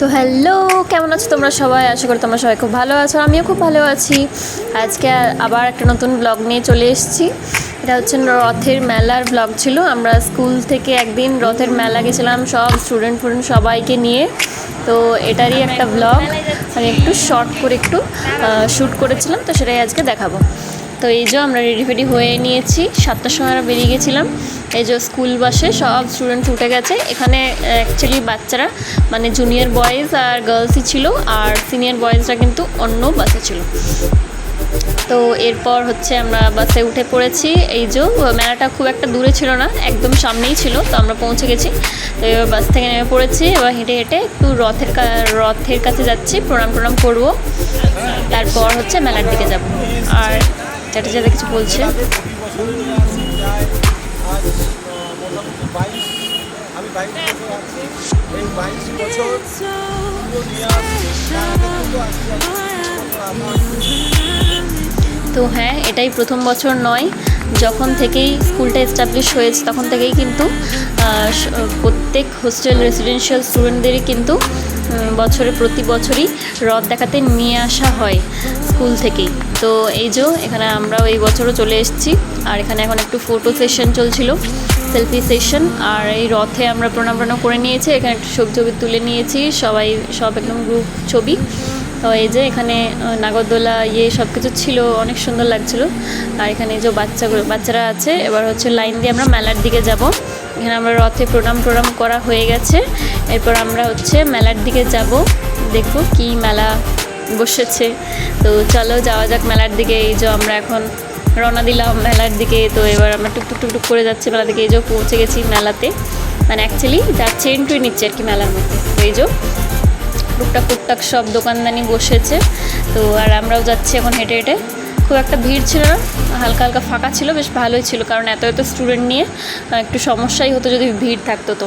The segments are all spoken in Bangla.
তো হ্যালো, কেমন আছো তোমরা সবাই? আশা করি তোমরা সবাই খুব ভালো আছো, আমিও খুব ভালো আছি। আজকে আবার একটা নতুন ব্লগ নিয়ে চলে এসেছি। এটা হচ্ছে রথের মেলার ব্লগ ছিল। আমরা স্কুল থেকে একদিন রথের মেলা গেছিলাম সব স্টুডেন্ট সবাইকে নিয়ে। তো এটারই একটা ব্লগ আমি একটু শর্ট করে একটু শ্যুট করেছিলাম, তো সেটাই আজকে দেখাবো। তো এই যে আমরা রেডি হয়ে নিয়েছি, 7টার সময় আমরা বেরিয়ে গেছিলাম। এই যে স্কুল বাসে সব স্টুডেন্টস উঠে গেছে। এখানে অ্যাকচুয়ালি বাচ্চারা মানে জুনিয়র বয়েজ আর গার্লসই ছিল, আর সিনিয়র বয়েজরা কিন্তু অন্য বাসে ছিল। তো এরপর হচ্ছে আমরা বাসে উঠে পড়েছি। এই যে মেলাটা খুব একটা দূরে ছিল না, একদম সামনেই ছিল। তো আমরা পৌঁছে গেছি। তো এবার বাস থেকে নেমে পড়েছি। এবার হেঁটে হেঁটে একটু রথের কাছে যাচ্ছি, প্রণাম করবো। তারপর হচ্ছে মেলার দিকে যাব। আর চ্যাটার্জিদা কিছু বলছে। তো হ্যাঁ, এটাই প্রথম বছর নয়, যখন থেকেই স্কুলটা এস্টাবলিশ হয়েছে তখন থেকেই কিন্তু প্রত্যেক হোস্টেল রেসিডেন্সিয়াল স্টুডেন্টদেরই কিন্তু প্রতি বছরই রথ দেখাতে নিয়ে আসা হয় স্কুল থেকেই। তো এই যে এখানে আমরাও এই বছরও চলে এসেছি। আর এখানে এখন একটু ফটো সেশন চলছিল, সেলফি সেশন। আর এই রথে আমরা প্রণাম করে নিয়েছি। এখানে একটু ছবি তুলে নিয়েছি সব একদম গ্রুপ ছবি। তো এই যে এখানে নাগরদোলা সব কিছু ছিল, অনেক সুন্দর লাগছিল। আর এখানে যে বাচ্চারা আছে। এবার হচ্ছে লাইন দিয়ে আমরা মেলার দিকে যাব। এখানে আমরা রথে প্রণাম করা হয়ে গেছে। এরপর আমরা হচ্ছে মেলার দিকে যাব, দেখব কি মেলা বসেছে। তো চলো যাওয়া যাক মেলার দিকে। এই যে আমরা এখন রওনা দিলাম মেলার দিকে। তো এবার আমরা টুকটুক করে যাচ্ছি মেলার দিকে। এই যে পৌঁছে গেছি মেলাতে, মানে অ্যাকচুয়ালি যাচ্ছে এন্ট্রি নিচ্ছে আর কি মেলার মধ্যে। তো এই যে টুকটাক সব দোকানদানি বসেছে। তো আর আমরাও যাচ্ছি এখন হেঁটে হেঁটে। খুব একটা ভিড় ছিল না, হালকা ফাঁকা ছিল, বেশ ভালোই ছিল। কারণ এত স্টুডেন্ট নিয়ে একটু সমস্যাই হতো যদি ভিড় থাকতো।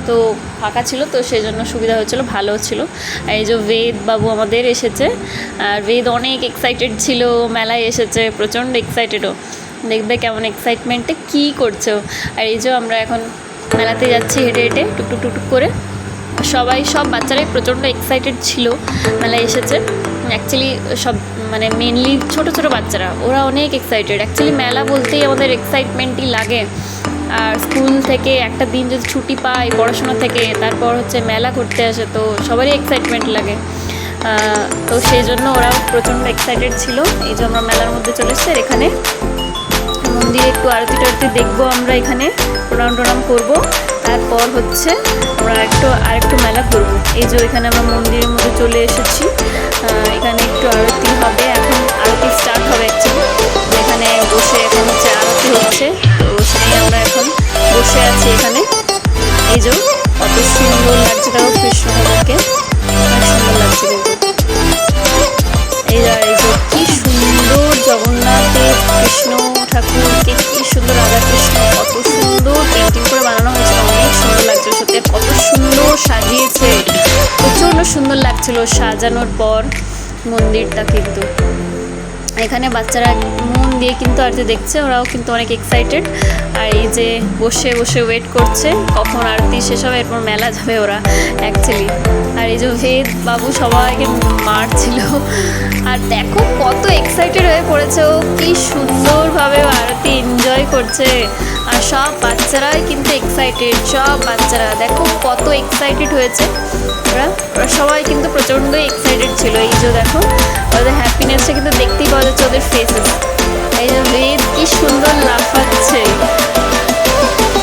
তো ফাঁকা ছিল, তো সেই জন্য সুবিধা হয়েছিল, ভালো ছিল। আর এই যে বেদ বাবু আমাদের এসেছে। আর বেদ অনেক এক্সাইটেড ছিল, মেলায় এসেছে, প্রচণ্ড এক্সাইটেডও। দেখবে কেমন এক্সাইটমেন্টে কী করছে। আর এই যে আমরা এখন মেলাতে যাচ্ছি হেঁটে হেঁটে টুকটুক করে। সব বাচ্চারাই প্রচণ্ড এক্সাইটেড ছিল মেলায় এসেছে। অ্যাকচুয়ালি সব মানে মেনলি ছোটো বাচ্চারা, ওরা অনেক এক্সাইটেড। অ্যাকচুয়ালি মেলা বলতেই আমাদের এক্সাইটমেন্টই লাগে। আর স্কুল থেকে একটা দিন যদি ছুটি পাই পড়াশোনা থেকে, তারপর হচ্ছে মেলা করতে আসে, তো সবারই এক্সাইটমেন্ট লাগে। তো সেই জন্য ওরাও প্রচণ্ড এক্সাইটেড ছিল। এই যে আমরা মেলার মধ্যে চলে এসেছি। আর এখানে মন্দিরে একটু আরতি দেখবো আমরা, এখানে প্রণাম করবো। তারপর হচ্ছে আমরা আরেকটু মেলা করবো। এই যে এখানে আমরা মন্দিরের মধ্যে চলে এসেছি। এখানে একটু আরতি হবে, এখন আরতি স্টার্ট হবে অ্যাকচুয়ালি। এখানে বসে এখন হচ্ছে আরতি হচ্ছে, তো সেটাই আমরা এখন বসে আছি এখানে। এই যে কত সুন্দর লাগছে, দেখো কৃষ্ণকে অনেক সুন্দর লাগছে কিন্তু। এই যে কি সুন্দর জগন্নাথের কৃষ্ণ ঠাকুরকে, কি সুন্দর রাধা কৃষ্ণ, কত সুন্দর পেন্টিং করে বানানো হয়েছে, অনেক সুন্দর লাগছিল সত্যি। কত সুন্দর সাজিয়েছে, প্রচণ্ড সুন্দর লাগছিল সাজানোর পর মন্দিরটা। কিন্তু এখানে বাচ্চারা মন দিয়ে কিন্তু আরতি দেখছে, ওরাও কিন্তু অনেক এক্সাইটেড। আর এই যে বসে ওয়েট করছে কখন আরতি শেষ হবে, এরপর মেলা যাবে ওরা অ্যাকচুয়ালি। আর এই যে ভেদ বাবু সবাইকে মারছিল। আর দেখো কত এক্সাইটেড হয়ে পড়েছে ও, কি সুন্দরভাবে আরতি এনজয় করছে। আর সব বাচ্চারাই কিন্তু এক্সাইটেড, সব বাচ্চারা দেখো কত এক্সাইটেড হয়েছে। ওরা সবাই কিন্তু প্রচণ্ড এক্সাইটেড ছিল। এই যে দেখো ওদের হ্যাপিনেসটা কিন্তু দেখতেই পাওয়া যাচ্ছে ওদের ফেসে। এই যে বেদ কি সুন্দর লাফাচ্ছে,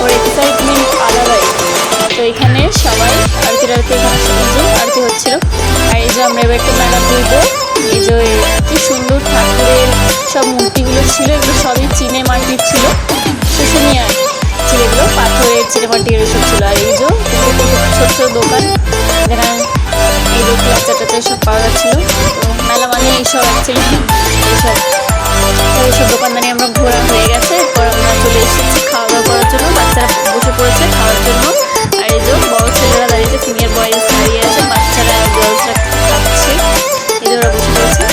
ওর এক্সাইটমেন্ট আলাদাই। তো এখানে সবাই আরতি এখানে আরতি হচ্ছিল। আর এই যে আমরা এবার একটু মেলা ঘুরবো। এই যে কি সুন্দর ঠাকুরের সব মূর্তিগুলো ছিল, এগুলো সবই চীনে মাটির ছিল, শুশুনিয়া ছিল, এগুলো পাথরের চীনে মাটির এসব ছিল। আর এই যে ছোট দোকান, যেখানে এই বাচ্চাটাতে সব পাওয়া যাচ্ছিলো। তো মেলা মানে এইসব অ্যাকচুয়ালি এইসব দোকানদানি আমরা ঘোরা হয়ে গেছে। এরপর আমরা চলে এসেছি খাওয়া দাওয়া করার জন্য। বাচ্চারা বসে পড়েছে খাওয়ার জন্য। আর এই যে বড় ছেলেরা দাঁড়িয়েছে, সিনিয়র বয়েজ দাঁড়িয়ে আছে, বাচ্চারা গার্লসরা খাচ্ছে। এই যে ওরা বসে পড়েছে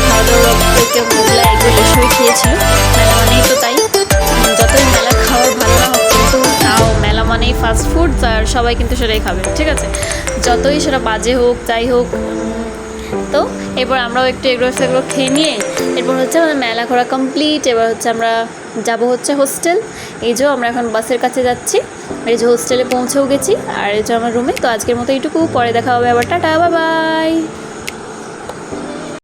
খাওয়া দাওয়া। কেউ মোগলা এগুলো এসবই খেয়েছিল। মেলা মানেই তো তাই, যতই মেলা খাওয়ার ভালো না হোক কিন্তু তাও মেলা মানেই ফাস্ট ফুড, আর সবাই কিন্তু সেটাই খাবে, ঠিক আছে। যতই সেটা বাজে হোক যাই হোক। তো এরপর আমরাও একটু এগুলো সেগুলো খেয়ে নিয়ে এরপর হচ্ছে আমাদের মেলা ঘোরা কমপ্লিট। এবার হচ্ছে আমরা যাব হচ্ছে হোস্টেল। এই যে আমরা এখন বাসের কাছে যাচ্ছি, এই যে হোস্টেলে পৌঁছেও গেছি, আর এই যে আমার রুমে। তো আজকের মতো এইটুকু, পরে দেখা হবে আবার, টাটা বাই বাই।